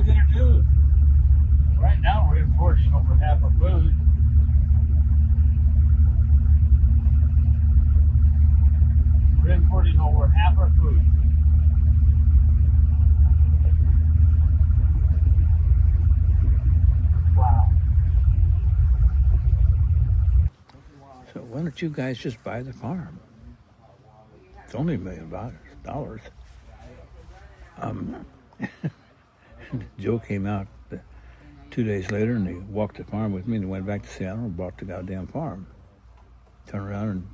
we gonna do? Right now we're importing over half our food. We're importing over half our food. Wow. So why don't you guys just buy the farm? It's only $1 million. Joe came out 2 days later and he walked the farm with me and went back to Seattle and bought the goddamn farm. Turned around and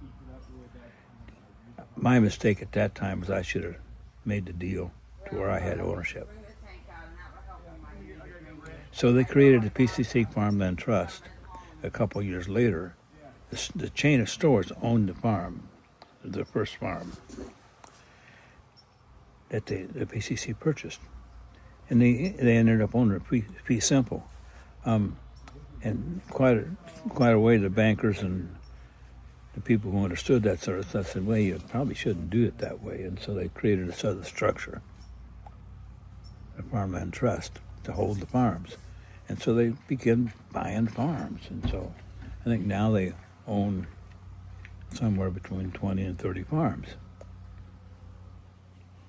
my mistake at that time was I should have made the deal to where I had ownership. So they created the PCC Farmland Trust. A couple of years later, the chain of stores owned the farm, the first farm that the PCC purchased. And they ended up owning it fee simple. And quite a way the bankers and the people who understood that sort of stuff said, well, you probably shouldn't do it that way. And so they created a other structure, a farmland trust, to hold the farms. And so they began buying farms. And so I think now they own somewhere between 20 and 30 farms.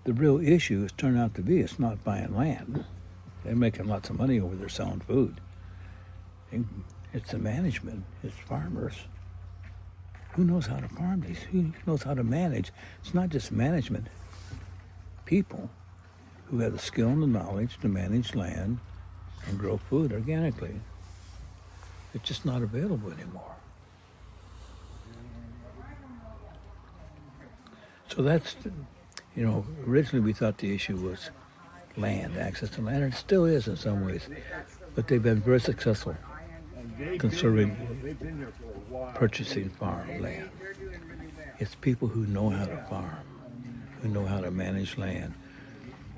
The real issue has turned out to be it's not buying land. They're making lots of money over there selling food. It's the management, it's farmers. Who knows how to farm these? Who knows how to manage? It's not just management. People who have the skill and the knowledge to manage land and grow food organically. It's just not available anymore. So that's, originally we thought the issue was land, access to land, and it still is in some ways. But they've been very successful conserving, purchasing farm land. It's people who know how to farm, who know how to manage land,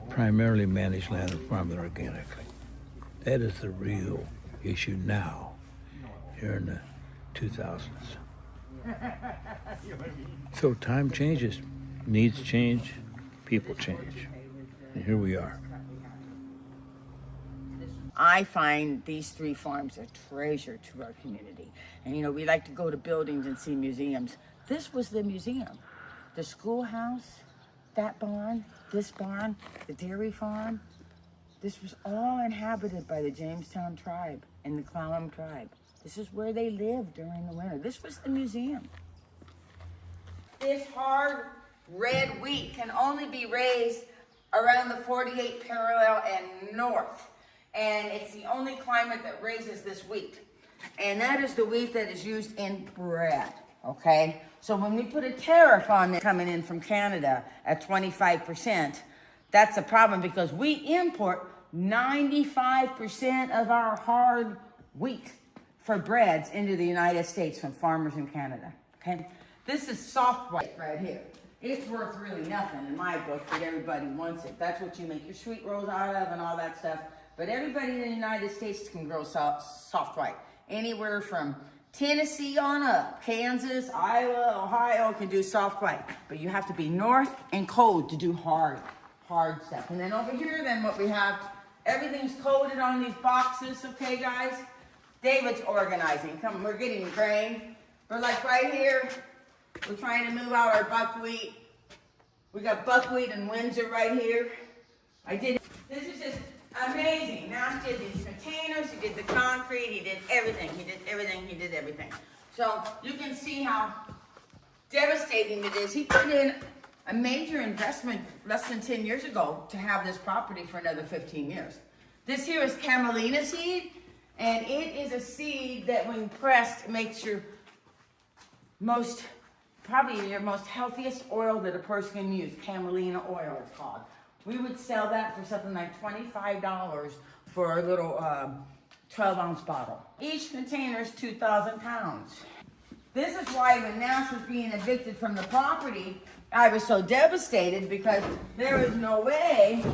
primarily manage land and farm it organically. That is the real issue now, here in the 2000s. So time changes, needs change, people change. And here we are. I find these 3 farms a treasure to our community. And we like to go to buildings and see museums. This was the museum. The schoolhouse, that barn, this barn, the dairy farm. This was all inhabited by the Jamestown tribe and the Clallam tribe. This is where they lived during the winter. This was the museum. This hard red wheat can only be raised around the 48 parallel and north. And it's the only climate that raises this wheat. And that is the wheat that is used in bread, okay? So when we put a tariff on it coming in from Canada at 25%, that's a problem because we import 95% of our hard wheat for breads into the United States from farmers in Canada, okay? This is soft white right here. It's worth really nothing in my book, but everybody wants it. That's what you make your sweet rolls out of and all that stuff. But everybody in the United States can grow soft white. Anywhere from Tennessee on up, Kansas, Iowa, Ohio can do soft white. But you have to be north and cold to do hard stuff. And then over here, then what we have, everything's coated on these boxes, okay, guys? David's organizing. Come, we're getting grain. We're like right here, we're trying to move out our buckwheat. We got buckwheat in Windsor right here. This is just amazing. Nash did these containers, he did the concrete, he did everything. So you can see how devastating it is. He put in a major investment less than 10 years ago to have this property for another 15 years. This here is camelina seed, and it is a seed that when pressed makes probably your most healthiest oil that a person can use. Camelina oil, it's called. We would sell that for something like $25 for a little 12-ounce bottle. Each container is 2,000 pounds. This is why when Nash was being evicted from the property, I was so devastated because there is no way,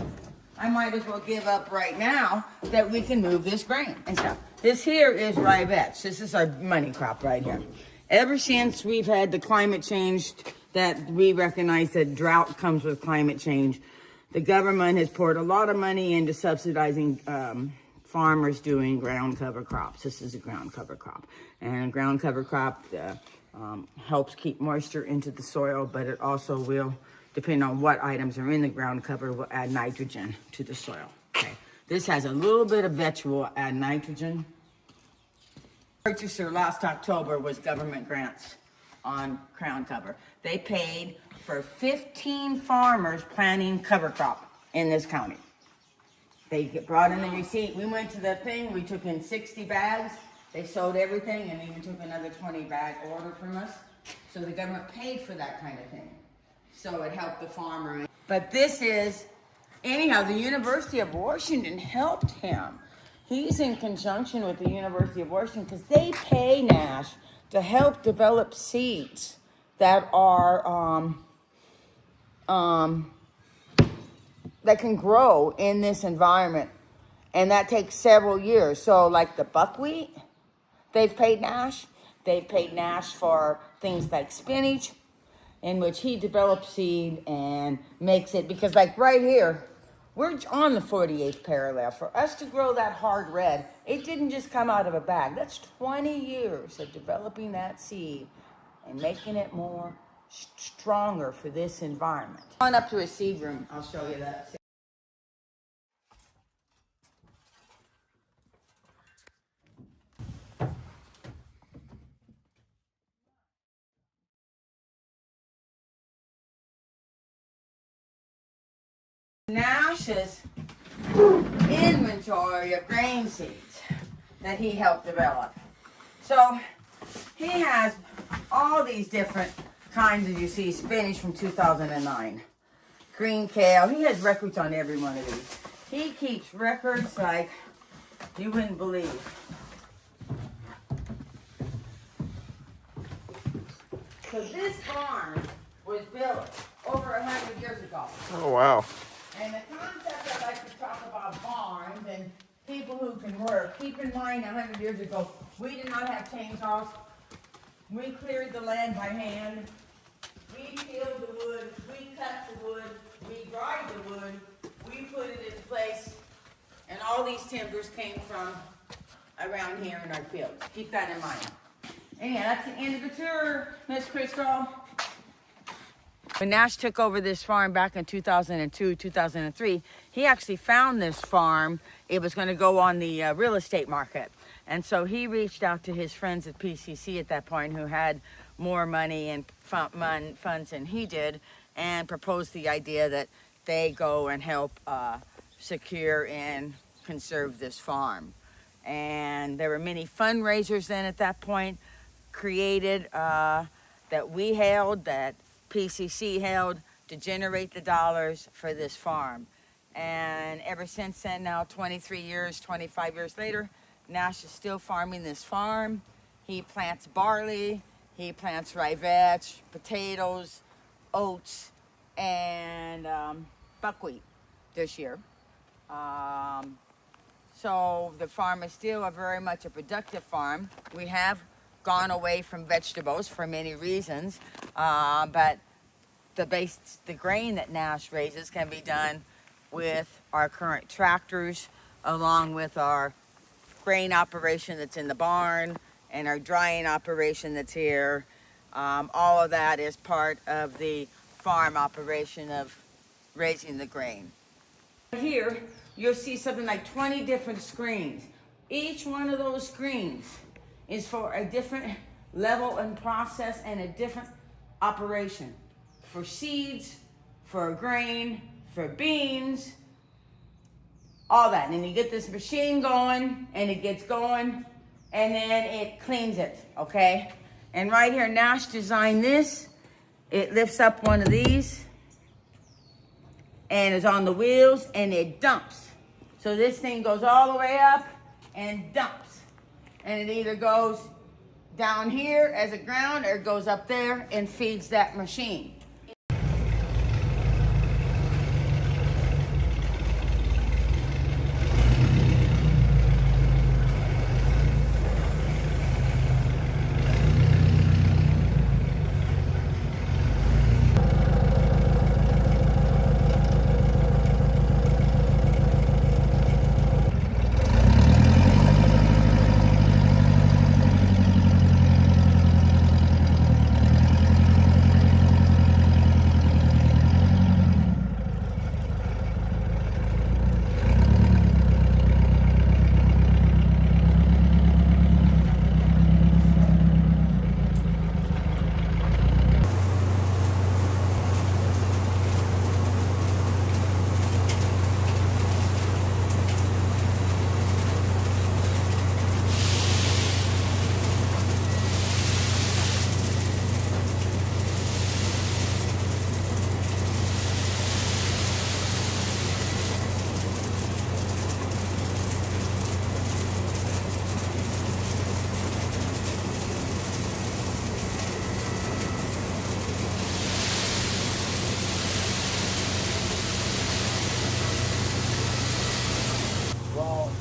I might as well give up right now, that we can move this grain and stuff. This here is rye vetch. This is our money crop right here. Ever since we've had the climate change that we recognize that drought comes with climate change, the government has poured a lot of money into subsidizing farmers doing ground cover crops. This is a ground cover crop. And a ground cover crop helps keep moisture into the soil, but it also will, depending on what items are in the ground cover, will add nitrogen to the soil. Okay. This has a little bit of vetch, will add nitrogen. Purchaser last October was government grants on ground cover. They paid for 15 farmers planting cover crop in this county. They brought in the receipt. We went to the thing, we took in 60 bags. They sold everything and even took another 20 bag order from us. So the government paid for that kind of thing. So it helped the farmer. But this is, anyhow, the University of Washington helped him. He's in conjunction with the University of Washington because they pay Nash to help develop seeds that are that can grow in this environment, and that takes several years. So like the buckwheat, they've paid Nash. They've paid Nash for things like spinach, in which he develops seed and makes it, because like right here, we're on the 48th parallel. For us to grow that hard red, it didn't just come out of a bag. That's 20 years of developing that seed and making it more stronger for this environment. On up to a seed room, I'll show you that. Nash's inventory of grain seeds that he helped develop. So he has all these different kinds of, you see, spinach from 2009, green kale. He has records on every one of these. He keeps records like you wouldn't believe. So this farm was built over 100 years ago. Oh, wow. And the concept I like to talk about barns and people who can work, keep in mind 100 years ago, we did not have chainsaws. We cleared the land by hand. We peeled the wood, we cut the wood, we dried the wood, we put it in place, and all these timbers came from around here in our fields. Keep that in mind. Anyhow, that's the end of the tour, Miss Crystal. When Nash took over this farm back in 2002, 2003, he actually found this farm. It was going to go on the real estate market. And so he reached out to his friends at PCC at that point who had more money and funds than he did, and proposed the idea that they go and help secure and conserve this farm. And there were many fundraisers then at that point created that we held, that PCC held, to generate the dollars for this farm. And ever since then, now 23 years, 25 years later, Nash is still farming this farm. He plants barley, he plants rye vetch, potatoes, oats, and buckwheat this year. So the farm is still very much a productive farm. We have gone away from vegetables for many reasons, but the grain that Nash raises can be done with our current tractors, along with our grain operation that's in the barn and our drying operation that's here. All of that is part of the farm operation of raising the grain. Here, you'll see something like 20 different screens. Each one of those screens is for a different level and process and a different operation. For seeds, for grain, for beans, all that. And then you get this machine going, and it gets going, and then it cleans it, okay? And right here, Nash designed this. It lifts up one of these, and it's on the wheels, and it dumps. So this thing goes all the way up and dumps. And it either goes down here as a ground, or it goes up there and feeds that machine.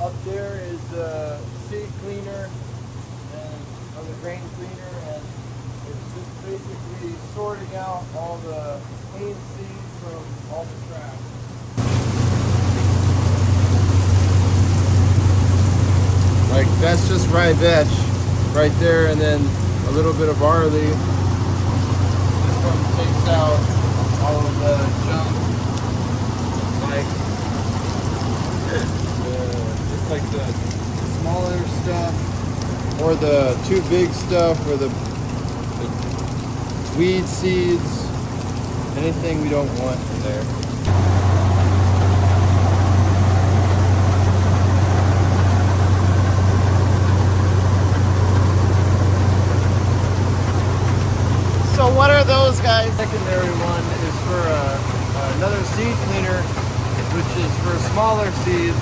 Up there is the seed cleaner or the grain cleaner, and it's just basically sorting out all the clean seeds from all the trash. Like that's just rye vetch right there, and then a little bit of barley. This one takes out all of the junk, like just like the smaller stuff, or the too big stuff, or the weed seeds, anything we don't want in there. So what are those guys? Secondary one is for another seed cleaner, which is for smaller seeds,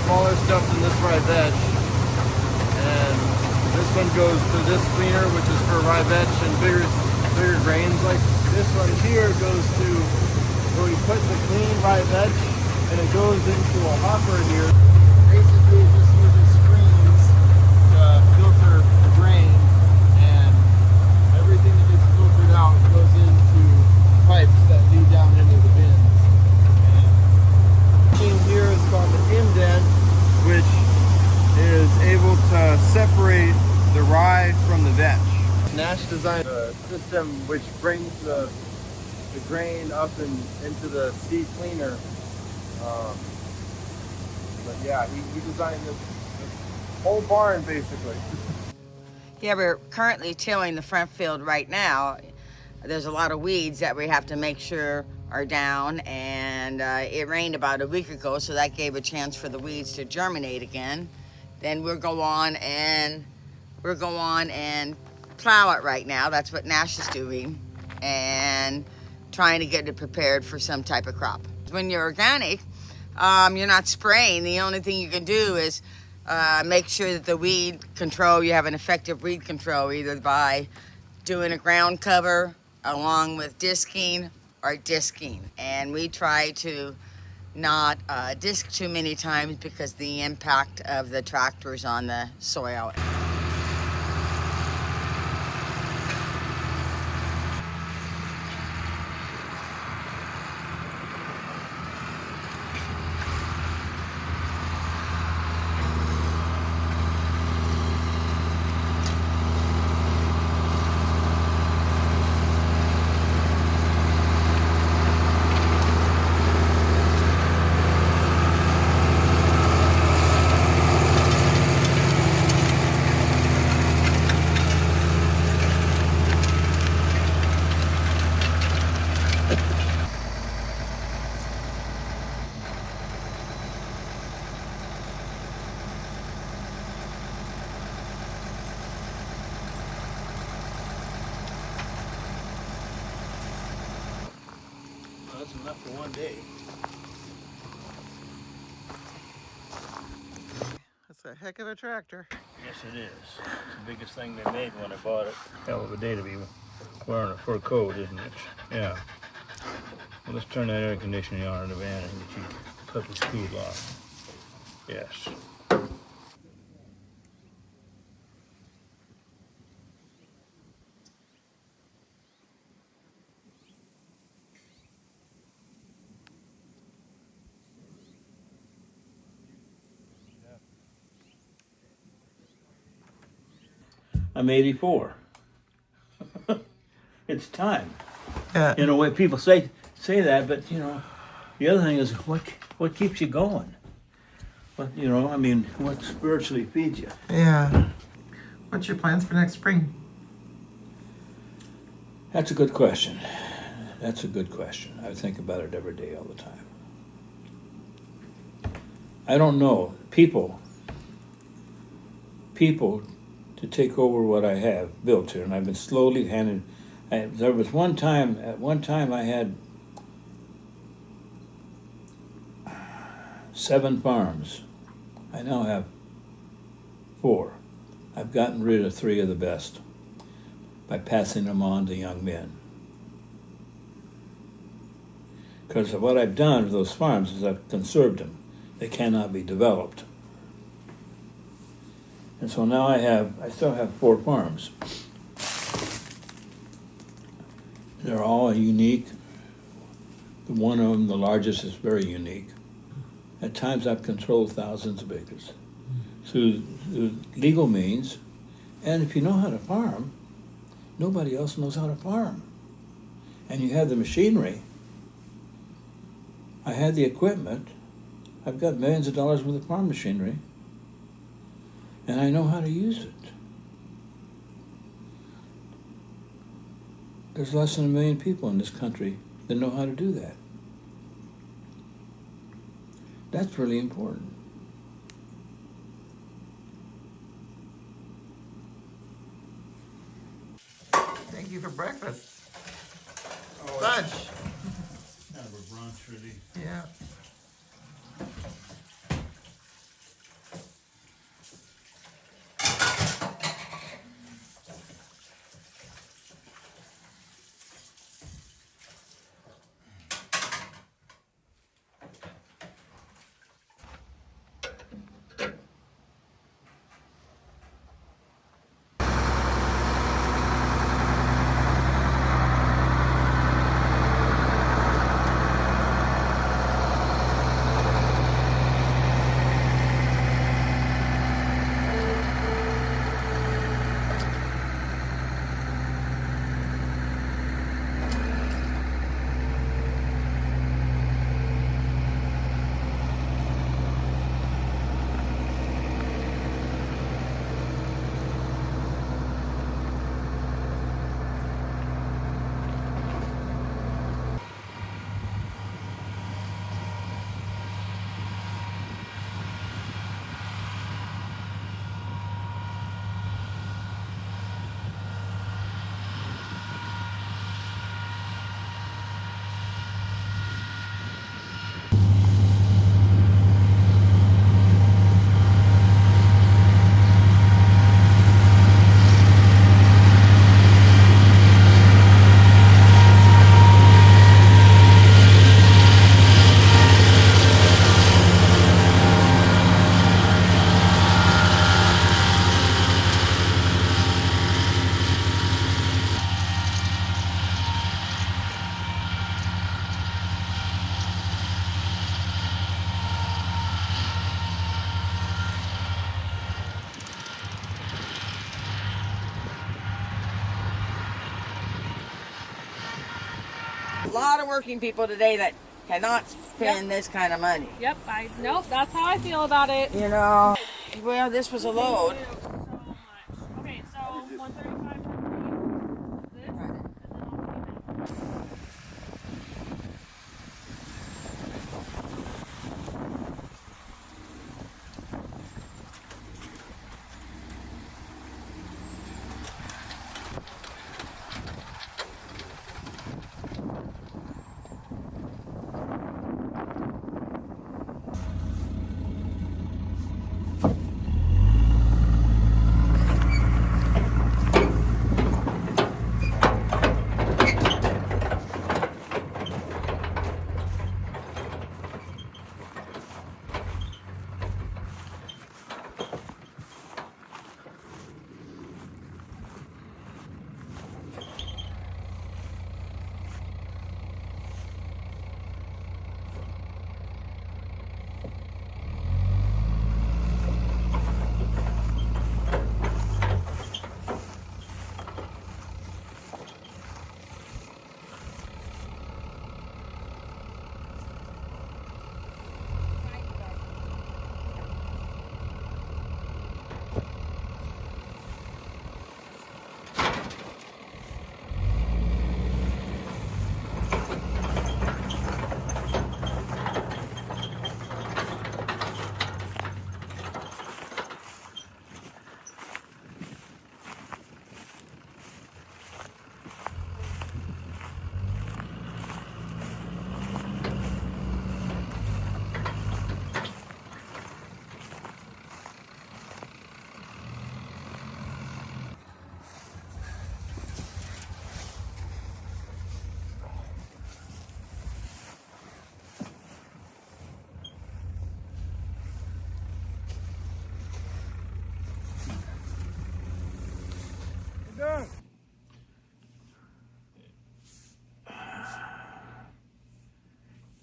smaller stuff than this rye vetch. And this one goes to this cleaner, which is for rye vetch and bigger grains. Like this one here goes to where we put the clean rye vetch, and it goes into a hopper here. Basically, it just uses screens to filter the grain. Everything that gets filtered out goes into pipes that lead down into the bins. And the machine here is called the indent, which is able to separate the rye from the vetch. Nash designed a system which brings the grain up and into the seed cleaner. But yeah, he designed this whole barn basically. Yeah, we're currently tilling the front field right now. There's a lot of weeds that we have to make sure are down, and it rained about a week ago, so that gave a chance for the weeds to germinate again. Then we'll go on and plow it right now. That's what Nash is doing, and trying to get it prepared for some type of crop. When you're organic, you're not spraying. The only thing you can do is make sure that the weed control, you have an effective weed control, either by doing a ground cover along with disking or disking. And we try to not disc too many times because the impact of the tractors on the soil. That's enough for one day. That's a heck of a tractor. Yes, it is. It's the biggest thing they made when I bought it. Hell of a day to be wearing a fur coat, isn't it? Yeah. Well, let's turn that air conditioning on in the van and get you put the cool off. Yes. I'm 84. It's time. Yeah. You know, when people say that, but you know, the other thing is what keeps you going? What, you know, I mean, what spiritually feeds you? Yeah. What's your plans for next spring? That's a good question. That's a good question. I think about it every day, all the time. I don't know. People to take over what I have built here, and I've been slowly handing. There was one time. At one time, I had 7 farms. I now have 4. I've gotten rid of 3 of the best by passing them on to young men. Because what I've done with those farms is I've conserved them. they cannot be developed. And so now I still have 4 farms. They're all unique. One of them, the largest, is very unique. At times I've controlled thousands of acres through legal means. And if you know how to farm, nobody else knows how to farm. And you have the machinery. I had the equipment. I've got millions of dollars worth of farm machinery. And I know how to use it. There's less than 1 million people in this country that know how to do that. That's really important. Thank you for breakfast. Lunch. Kind of a brunch, really. Yeah. A lot of working people today that cannot spend this kind of money. Yep, nope, that's how I feel about it. You know, well, this was a load. So much. Okay, so 135 this, and then I'll pay that.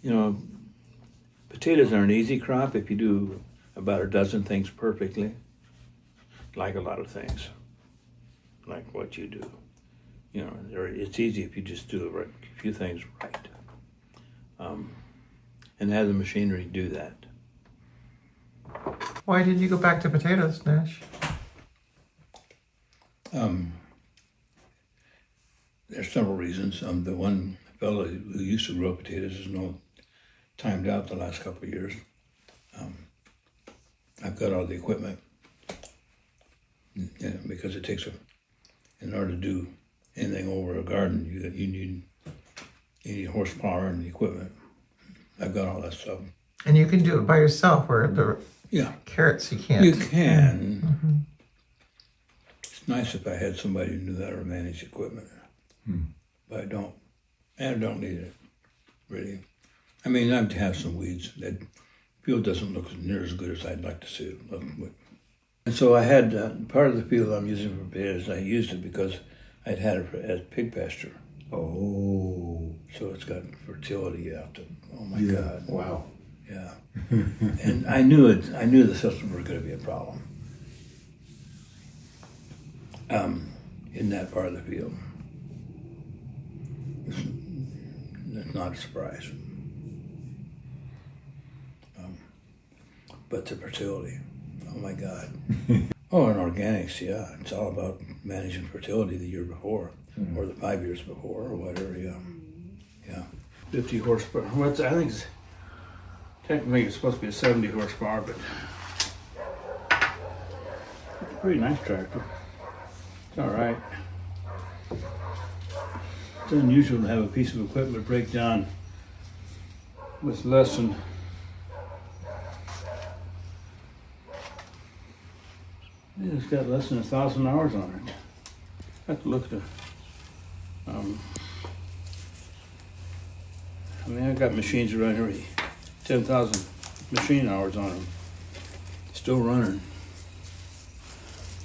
You know, potatoes are an easy crop if you do about a dozen things perfectly, like a lot of things, like what you do. You know, it's easy if you just do a few things right. And have the machinery do that. Why did you go back to potatoes, Nash? There's several reasons. The one fellow who used to grow potatoes is timed out the last couple of years. I've got all the equipment, because it takes in order to do anything over a garden, you need horsepower and equipment. I've got all that stuff. And you can do it by yourself, where the carrots you can't. You can. Mm-hmm. It's nice if I had somebody who knew how to manage equipment, but I don't. And I don't need it, really. I mean, I'd have some weeds. That field doesn't look near as good as I'd like to see it look. And so I had part of the field I'm using for potatoes. I used it because I'd had it as pig pasture. Oh. So it's got fertility out to, oh my God. Wow. Yeah. And I knew the system was going to be a problem in that part of the field. It's not a surprise. But the fertility, oh my God. Oh, and organics, yeah. It's all about managing fertility the year before, or the 5 years before, or whatever, yeah. 50 horsepower. Well, I think technically it's supposed to be a 70 horsepower, but it's a pretty nice tractor. It's all right. It's unusual to have a piece of equipment break down with less than it's got less than 1,000 hours on it. I have to look at I mean, I've got machines around here with 10,000 machine hours on them. Still running.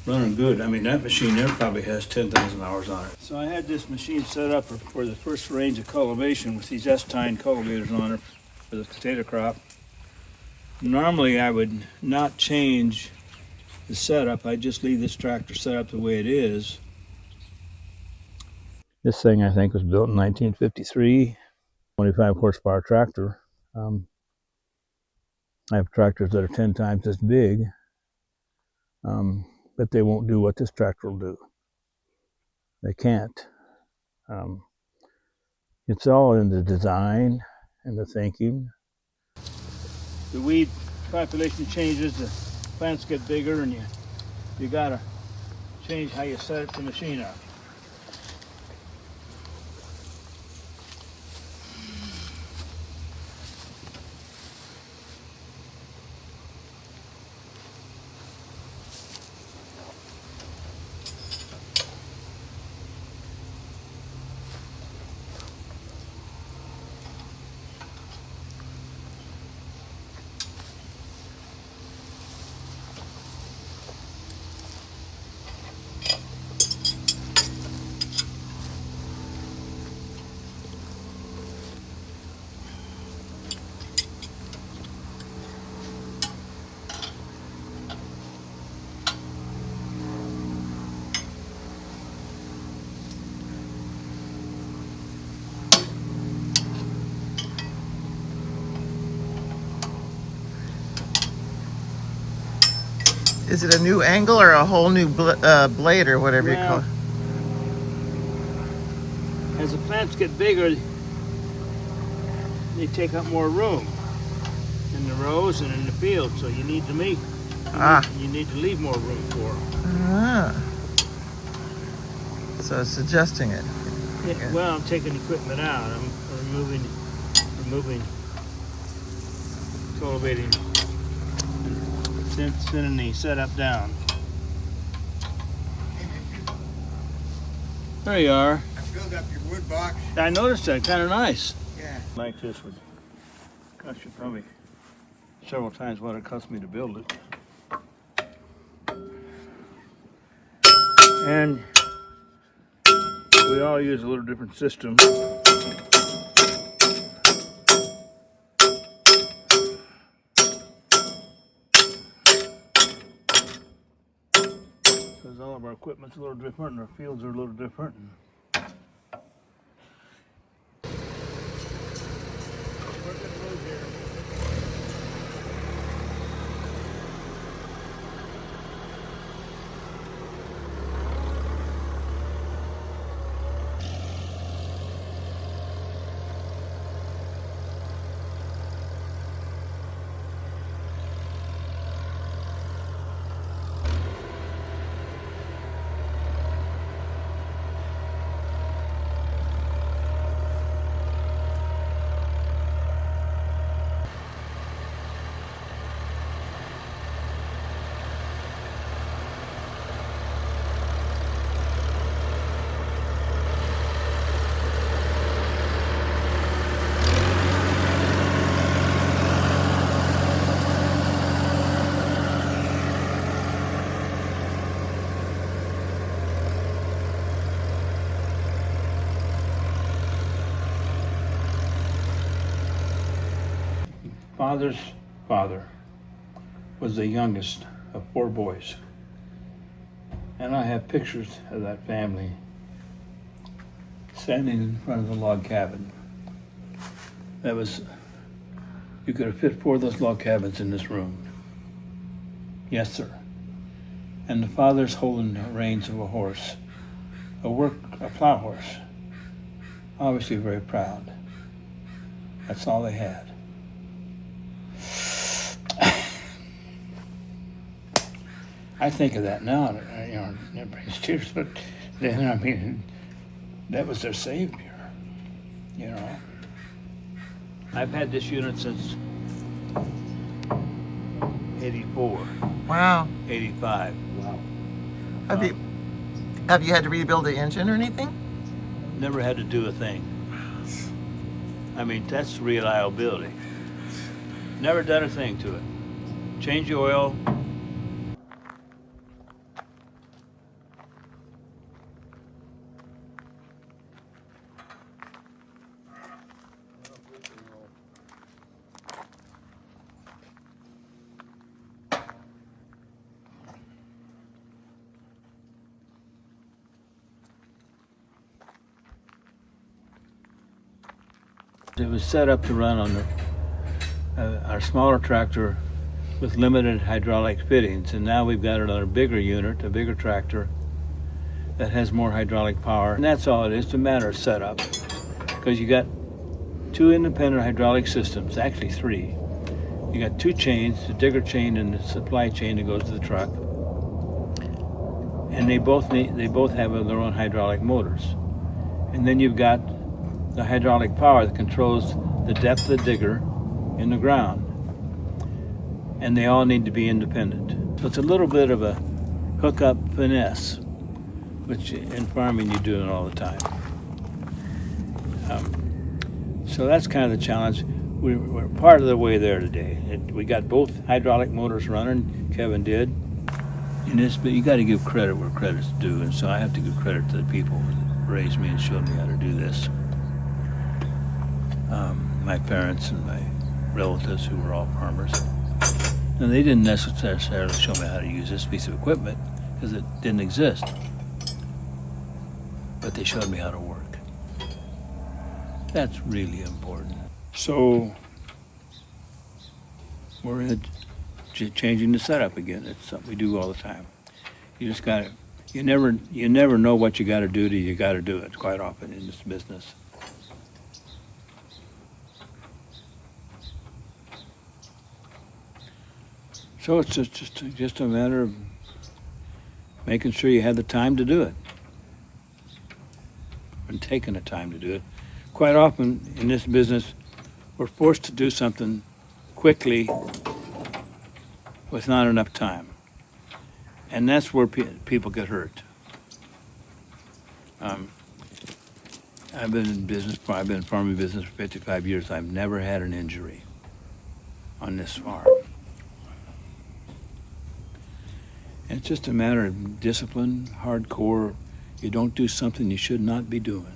Running good. I mean, that machine there probably has 10,000 hours on it. So I had this machine set up for the first range of cultivation with these S-tine cultivators on it for the potato crop. Normally, I would not change the setup. I just leave this tractor set up the way it is. This thing, I think, was built in 1953. 25 horsepower tractor. I have tractors that are 10 times as big, but they won't do what this tractor will do. They can't. It's all in the design and the thinking. The weed population changes, the plants get bigger, and you gotta change how you set the machine up. Is it a new angle or a whole new blade or whatever you call it? As the plants get bigger, they take up more room in the rows and in the field, so you need to you need to leave more room for them. So it's adjusting it. Yeah, well, I'm taking equipment out. I'm removing, cultivating, and sending the setup down. There you are. I filled up your wood box. I noticed that. Kind of nice. Yeah. Like this would cost you probably several times what it cost me to build it. And we all use a little different system. all of our equipment's a little different and our fields are a little different. Father's father was the youngest of 4 boys. And I have pictures of that family standing in front of the log cabin. You could have fit 4 of those log cabins in this room. Yes, sir. And the father's holding the reins of a horse, a plow horse. Obviously very proud. That's all they had. I think of that now, and it brings tears, but then, I mean, that was their savior, I've had this unit since 84, Wow. 85. Wow. Have you had to rebuild the engine or anything? Never had to do a thing. I mean, that's reliability. Never done a thing to it. Change the oil. It was set up to run on our smaller tractor with limited hydraulic fittings, and now we've got another bigger unit, a bigger tractor that has more hydraulic power. And that's all it is, it's a matter of setup, because you got 2 independent hydraulic systems, actually 3. You got 2 chains, the digger chain and the supply chain that goes to the truck, and they both have their own hydraulic motors. And then you've got the hydraulic power that controls the depth of the digger in the ground. And they all need to be independent. So it's a little bit of a hookup finesse, which in farming you do it all the time. So that's kind of the challenge. We're part of the way there today. We got both hydraulic motors running, Kevin did. But you got to give credit where credit's due, and so I have to give credit to the people that raised me and showed me how to do this. My parents and my relatives who were all farmers. And they didn't necessarily show me how to use this piece of equipment because it didn't exist. But they showed me how to work. That's really important. So we're changing the setup again. It's something we do all the time. You just got to, you never know what you got to do till you got to do it quite often in this business. So it's just a matter of making sure you have the time to do it and taking the time to do it. Quite often in this business, we're forced to do something quickly with not enough time. And that's where people get hurt. I've been in farming business for 55 years. I've never had an injury on this farm. It's just a matter of discipline, hardcore. You don't do something you should not be doing.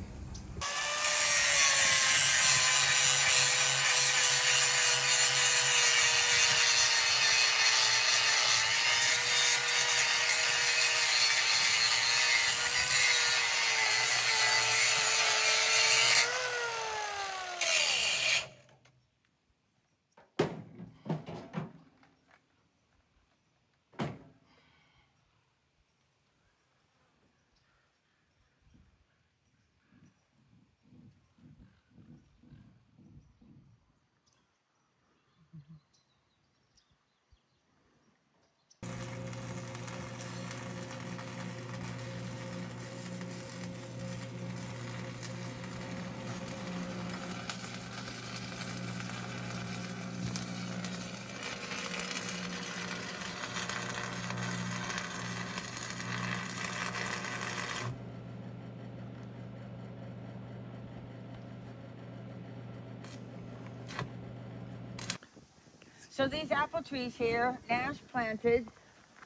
So these apple trees here, Nash planted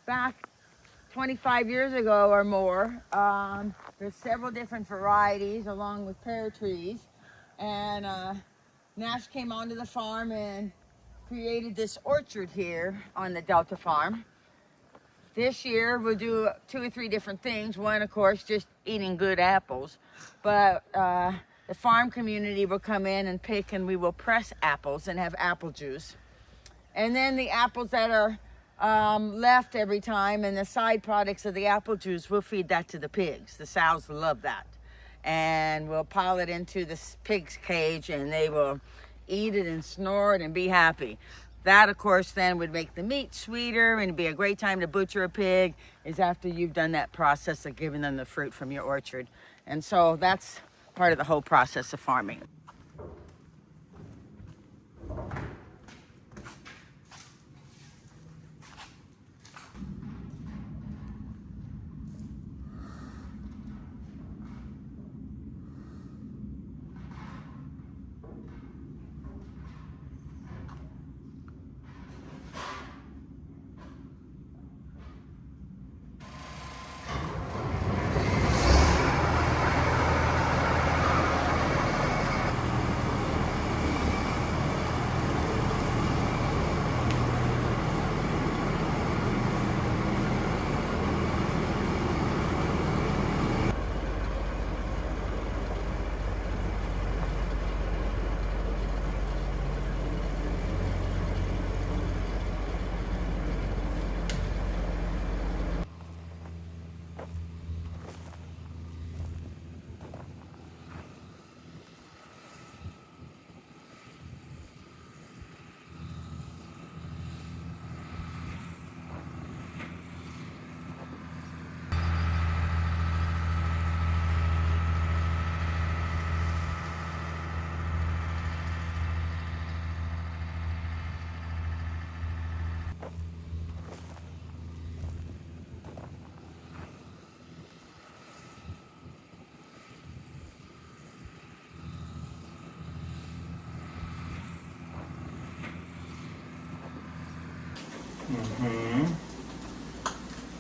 back 25 years ago or more. There's several different varieties along with pear trees. And Nash came onto the farm and created this orchard here on the Delta farm. This year we'll do 2 or 3 different things. One, of course, just eating good apples. But the farm community will come in and pick, and we will press apples and have apple juice. And then the apples that are left every time and the side products of the apple juice, we'll feed that to the pigs. The sows love that. And we'll pile it into the pig's cage, and they will eat it and snort and be happy. That, of course, then would make the meat sweeter, and it'd be a great time to butcher a pig is after you've done that process of giving them the fruit from your orchard. And so that's part of the whole process of farming.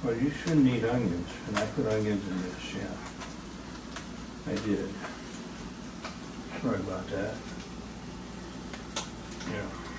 Well, you shouldn't eat onions, and I put onions in this, yeah. I did. Sorry about that. Yeah.